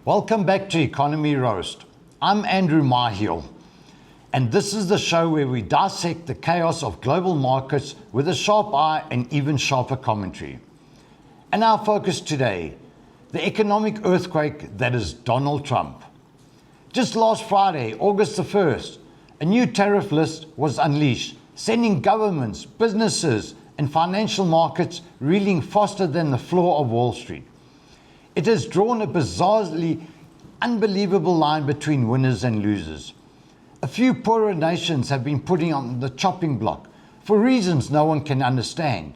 Welcome back to Economy Roast. I'm Andrew Mahiel, and this is the show where we dissect the chaos of global markets with a sharp eye and even sharper commentary. And our focus today, the economic earthquake that is Donald Trump. Just last Friday, August the 1st, a new tariff list was unleashed, sending governments, businesses, and financial markets reeling faster than the floor of Wall Street. It has drawn a bizarrely unbelievable line between winners and losers. A few poorer nations have been putting on the chopping block for reasons no one can understand,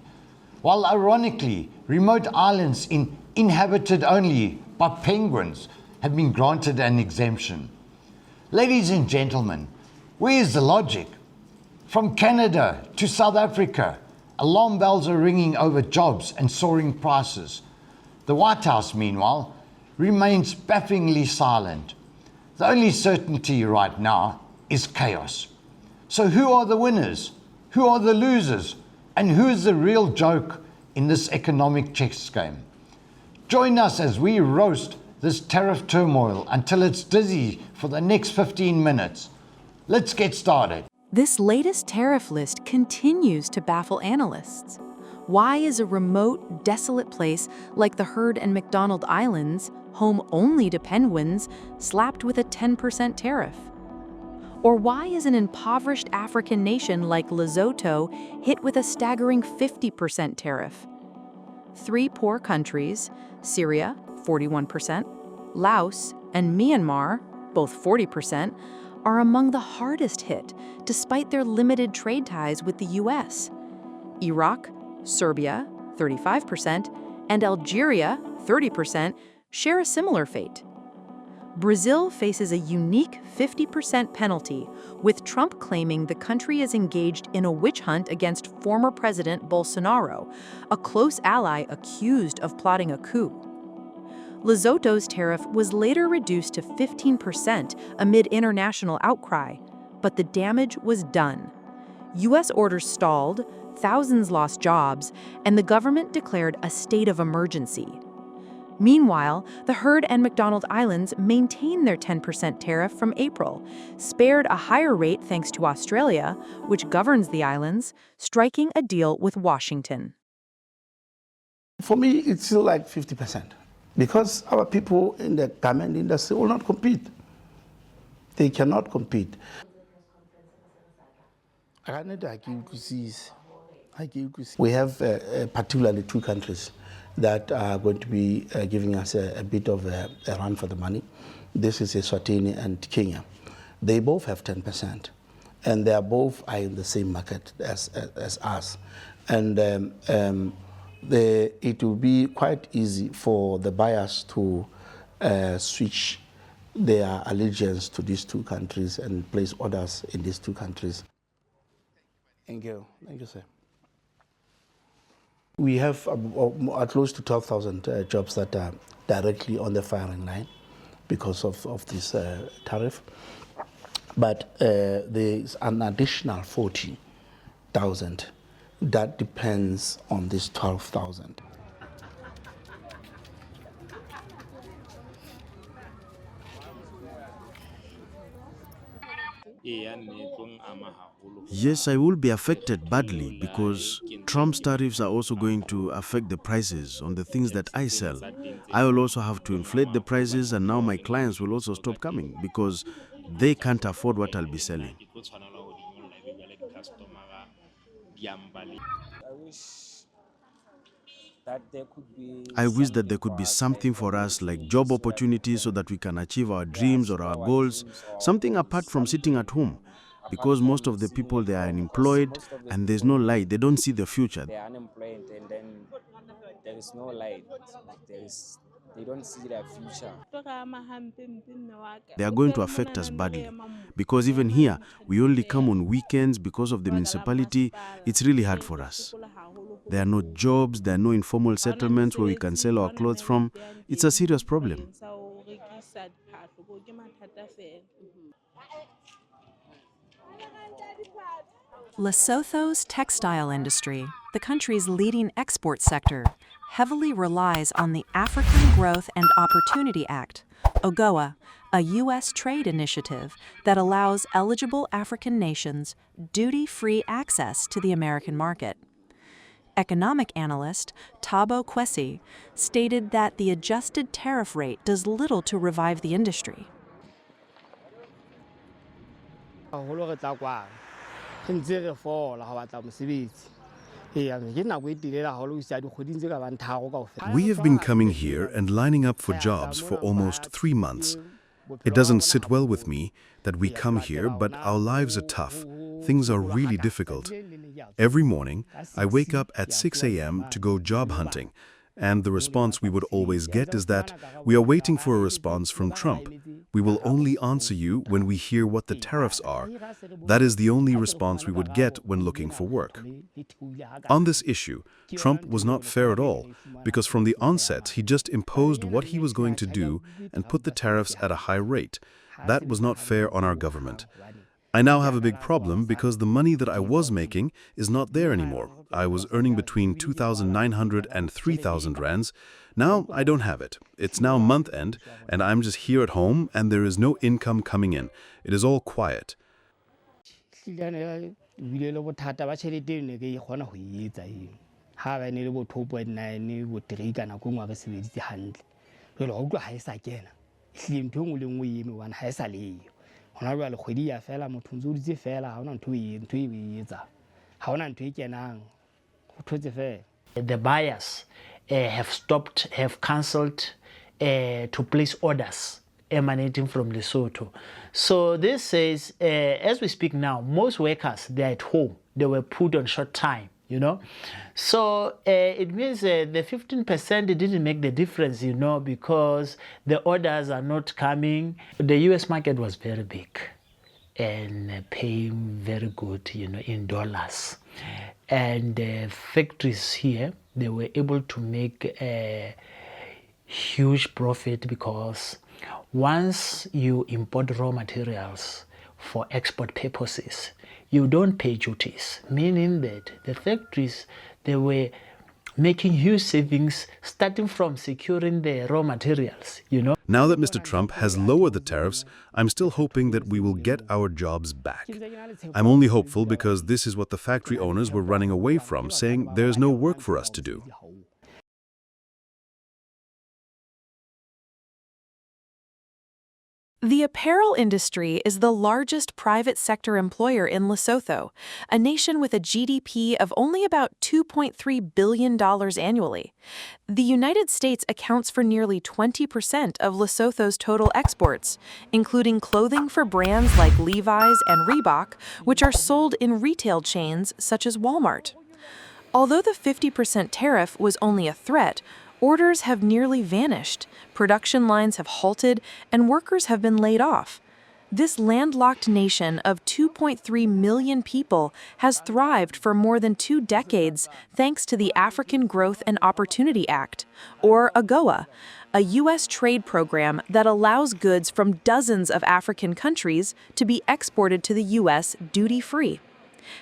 while ironically, remote islands inhabited only by penguins have been granted an exemption. Ladies and gentlemen, where is the logic? From Canada to South Africa, alarm bells are ringing over jobs and soaring prices. The White House, meanwhile, remains bafflingly silent. The only certainty right now is chaos. So who are the winners? Who are the losers? And who is the real joke in this economic chess game? Join us as we roast this tariff turmoil until it's dizzy for the next 15 minutes. Let's get started. This latest tariff list continues to baffle analysts. Why is a remote, desolate place like the Heard and McDonald Islands, home only to penguins, slapped with a 10% tariff? Or why is an impoverished African nation like Lesotho hit with a staggering 50% tariff? Three poor countries, Syria, 41%, Laos, and Myanmar, both 40%, are among the hardest hit, despite their limited trade ties with the US. Iraq, Serbia, 35%, and Algeria, 30%, share a similar fate. Brazil faces a unique 50% penalty, with Trump claiming the country is engaged in a witch hunt against former President Bolsonaro, a close ally accused of plotting a coup. Lesotho's tariff was later reduced to 15% amid international outcry, but the damage was done. U.S. orders stalled, thousands lost jobs, and the government declared a state of emergency. Meanwhile, the Heard and McDonald Islands maintained their 10% tariff from April, spared a higher rate thanks to Australia, which governs the islands, striking a deal with Washington. For me, it's still like 50%, because our people in the garment industry will not compete. They cannot compete. We have particularly two countries that are going to be giving us a bit of a run for the money. This is Eswatini and Kenya. They both have 10%, and they are both in the same market as us. And it will be quite easy for the buyers to switch their allegiance to these two countries and place orders in these two countries. Thank you, sir. We have close to 12,000 jobs that are directly on the firing line because of this tariff. But there's an additional 40,000 that depends on this 12,000. Yes, I will be affected badly because Trump's tariffs are also going to affect the prices on the things that I sell. I will also have to inflate the prices, and now my clients will also stop coming because they can't afford what I'll be selling. I wish that there could be something for us like job opportunities so that we can achieve our dreams or our goals, something apart from sitting at home. Because most of the people, they are unemployed and there's no light. They don't see the future. They are unemployed and then there is no light. They don't see their future. They are going to affect us badly. Because even here, we only come on weekends because of the municipality. It's really hard for us. There are no jobs, there are no informal settlements where we can sell our clothes from. It's a serious problem. Lesotho's textile industry, the country's leading export sector, heavily relies on the African Growth and Opportunity Act, AGOA, a U.S. trade initiative that allows eligible African nations duty-free access to the American market. Economic analyst Thabo Kwesi stated that the adjusted tariff rate does little to revive the industry. We have been coming here and lining up for jobs for almost 3 months. It doesn't sit well with me that we come here, but our lives are tough. Things are really difficult. Every morning, I wake up at 6 a.m. to go job hunting, and the response we would always get is that we are waiting for a response from Trump. We will only answer you when we hear what the tariffs are. That is the only response we would get when looking for work. On this issue, Trump was not fair at all, because from the onset he just imposed what he was going to do and put the tariffs at a high rate. That was not fair on our government. I now have a big problem because the money that I was making is not there anymore. I was earning between 2,900 and 3,000 rands. Now I don't have it. It's now month end, and I'm just here at home, and there is no income coming in. It is all quiet. The buyers have cancelled to place orders emanating from Lesotho. So this says, as we speak now, most workers, they're at home. They were put on short time, you know. So it means the 15% didn't make the difference, you know, because the orders are not coming. The US market was very big and paying very good, you know, in dollars. And factories here, they were able to make a huge profit because once you import raw materials for export purposes, you don't pay duties, meaning that the factories, they were making huge savings starting from securing the raw materials, you know. Now that Mr. Trump has lowered the tariffs, I'm still hoping that we will get our jobs back. I'm only hopeful because this is what the factory owners were running away from, saying there's no work for us to do. The apparel industry is the largest private sector employer in Lesotho, a nation with a GDP of only about $2.3 billion annually. The United States accounts for nearly 20% of Lesotho's total exports, including clothing for brands like Levi's and Reebok, which are sold in retail chains such as Walmart. Although the 50% tariff was only a threat, orders have nearly vanished, production lines have halted, and workers have been laid off. This landlocked nation of 2.3 million people has thrived for more than 2 decades thanks to the African Growth and Opportunity Act, or AGOA, a U.S. trade program that allows goods from dozens of African countries to be exported to the U.S. duty-free.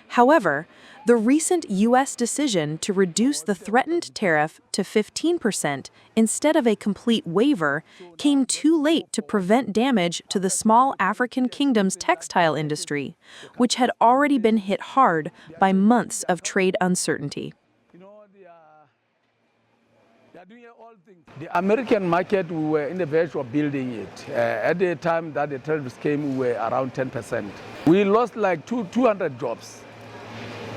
However, the recent U.S. decision to reduce the threatened tariff to 15% instead of a complete waiver came too late to prevent damage to the small African kingdom's textile industry, which had already been hit hard by months of trade uncertainty. The American market, we were in the verge of building it. At the time that the tariffs came, we were around 10%. We lost like 200 jobs.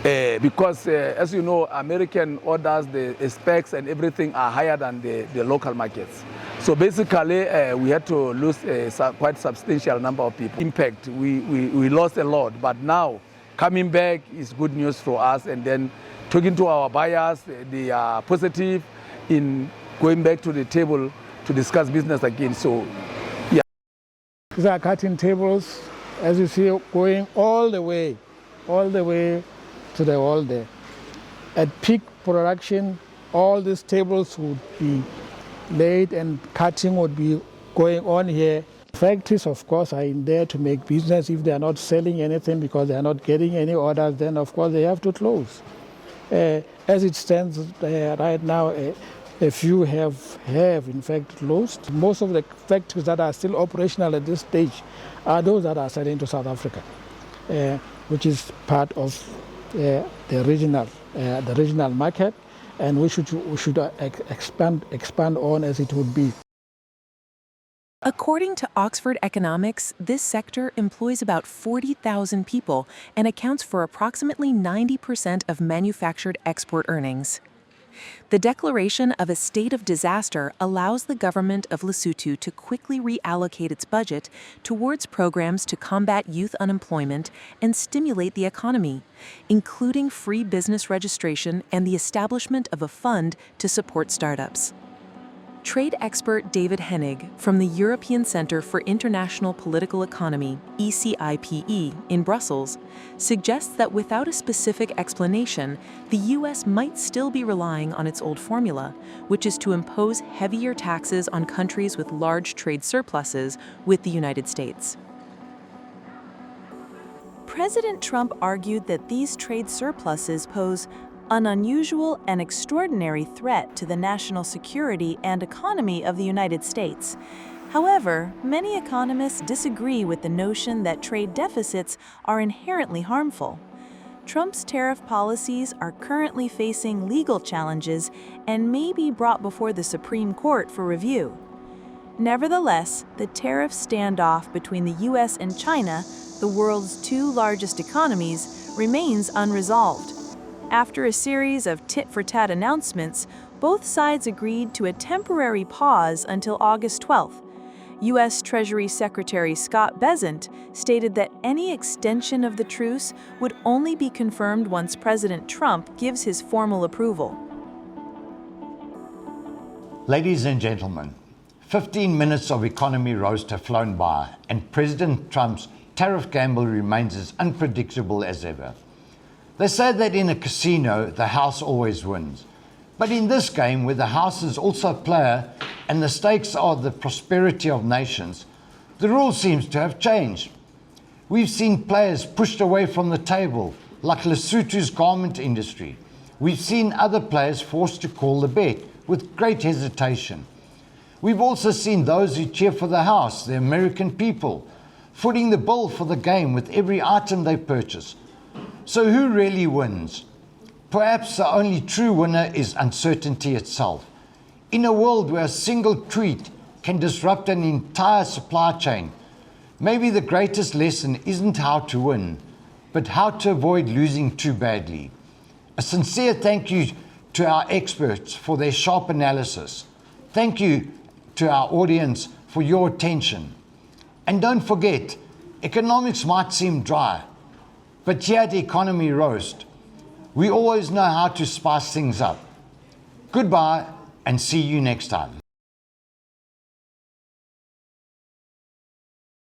Because, as you know, American orders, the specs and everything are higher than the local markets. So basically, we had to lose a quite substantial number of people. Impact, we lost a lot, but now coming back is good news for us. And then talking to our buyers, they are positive in going back to the table to discuss business again. So, yeah. These are cutting tables, as you see, going all the way to the wall there. At peak production, all these tables would be laid and cutting would be going on here. Factories, of course, are in there to make business. If they are not selling anything because they are not getting any orders, then of course they have to close. As it stands right now, A few have in fact closed. Most of the factories that are still operational at this stage are those that are selling to South Africa, which is part of the regional market, and we should expand on as it would be. According to Oxford Economics, this sector employs about 40,000 people and accounts for approximately 90% of manufactured export earnings. The declaration of a state of disaster allows the government of Lesotho to quickly reallocate its budget towards programs to combat youth unemployment and stimulate the economy, including free business registration and the establishment of a fund to support startups. Trade expert David Hennig from the European Centre for International Political Economy, ECIPE, in Brussels, suggests that without a specific explanation, the US might still be relying on its old formula, which is to impose heavier taxes on countries with large trade surpluses with the United States. President Trump argued that these trade surpluses pose an unusual and extraordinary threat to the national security and economy of the United States. However, many economists disagree with the notion that trade deficits are inherently harmful. Trump's tariff policies are currently facing legal challenges and may be brought before the Supreme Court for review. Nevertheless, the tariff standoff between the US and China, the world's two largest economies, remains unresolved. After a series of tit-for-tat announcements, both sides agreed to a temporary pause until August 12th. U.S. Treasury Secretary Scott Bessent stated that any extension of the truce would only be confirmed once President Trump gives his formal approval. Ladies and gentlemen, 15 minutes of economy roast have flown by, and President Trump's tariff gamble remains as unpredictable as ever. They say that in a casino, the house always wins. But in this game, where the house is also a player and the stakes are the prosperity of nations, the rule seems to have changed. We've seen players pushed away from the table, like Lesotho's garment industry. We've seen other players forced to call the bet with great hesitation. We've also seen those who cheer for the house, the American people, footing the bill for the game with every item they purchase. So who really wins? Perhaps the only true winner is uncertainty itself. In a world where a single tweet can disrupt an entire supply chain, maybe the greatest lesson isn't how to win, but how to avoid losing too badly. A sincere thank you to our experts for their sharp analysis. Thank you to our audience for your attention. And don't forget, economics might seem dry, but here at Economy Roast, we always know how to spice things up. Goodbye and see you next time.